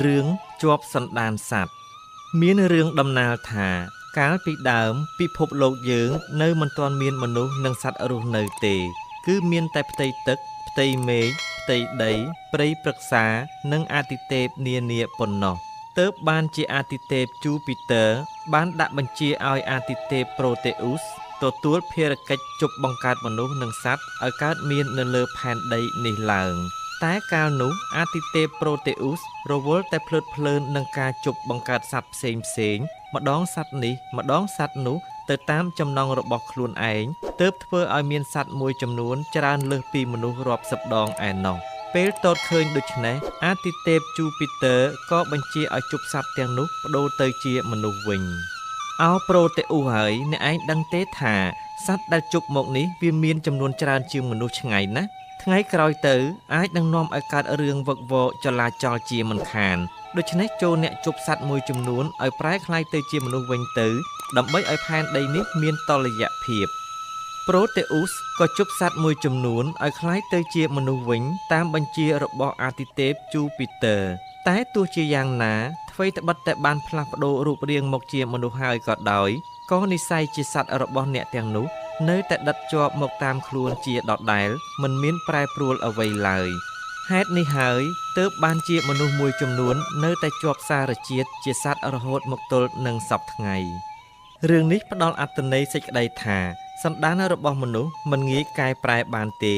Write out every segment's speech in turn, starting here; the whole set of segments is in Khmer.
រឿងជាប់សន្តានសត្វមានរឿងដំណាលថាកាលពីដើមពិភពលោកយើងនៅមិនទាន់មានមនុស្សនិងសត្វរស់នៅទេគឺមានតែផ្ទៃទឹកផ្ទៃមេឃផ្ទៃដីព្រៃព្រឹក្សានិងអាទិទេពនានាប៉ុណ្ណោះទើបបានជាអាទិទេពជូពីទ័របានដាក់បញ្ជាឲ្យអាទិទេពប្រូតេអ៊ូសទទួលភារកិច្ចជប់បង្កើតមនុស្សនិងសត្វឲ្យកើតមាននៅលើផែនដីនេះឡើងតែកាលនោះអាទិទេពប្រូតេអ៊ូសរវល់តែភ្លើតភ្លើននឹងការជប់បង្កើតសត្វផ្សេងម្ដងសត្វនេះម្ដងសត្វនោះទៅតាមចំណង់របស់ខ្លួនឯងទើបធ្វើឲ្យមានសត្វមួយចំនួនច្រើនលើសពីមនុស្សរាប់សិបដងឯណោះពេលតតឃើញដូច្នេះអាទិទេពជូពីទ័រក៏បញ្ជាឲ្យជប់សត្វទាំងនោះប្ដូរទៅជាមនុស្សវិញអោប្រូតេអ៊ូសហើយអ្នកឯងដឹងទេថាសត្វដែលជប់មកនេះវាមានចំនួនច្រើនជាងមនុស្សឆ្ងាយណាស់ថ្ងៃក្រោយទៅអាចនឹងនាំឲ្យកើតរឿងវឹកវរចលាចលជាមិនខានដូច្នេះចូលអ្នកជប់សត្វមួយចំនួនឲ្យប្រែក្លាយទៅជាមនុស្សវិញទៅដើម្បីឲ្យផែនដីនេះមានតុល្យភាពប្រូតេអ៊ូសក៏ជប់សត្វមួយចំនួនឲ្យក្លាយទៅជាមនុស្សវិញតាមបញ្ជារបស់អាទិទេពជូពីទ័រតែទោះជាយ៉ាងណាអ្វីត្បិតតែបានផ្លាស់ប្ដូររូបរាងមកជាមនុស្សហើយក៏ដោយក៏និស្ស័យជាសត្វរបស់អ្នកទាំងនោះនៅតែដិតជាប់មកតាមខ្លួនជាដដែលមិនមានប្រែប្រួលអ្វីឡើយហេតុនេះហើយទើបបានជាមនុស្សមួយចំនួននៅតែជាប់សារជាតិជាសត្វរហូតមកទល់នឹងសព្វថ្ងៃរឿងនេះផ្ដល់អត្ថន័យសេចក្តីថាសន្តានរបស់មនុស្សមិនងាយកែប្រែបានទេ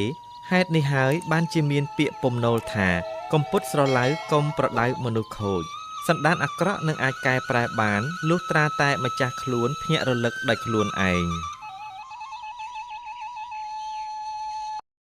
ហេតុនេះហើយបានជាមានពាក្យពំនោលថាកុំពុតស្រឡៅកុំប្រដៅមនុស្សខូចសន្តានអាក្រក់នឹងអាចកែប្រែបានលុះត្រាតែម្ចាស់ខ្លួនភ្ញាក់រលឹកដោយខ្លួនឯង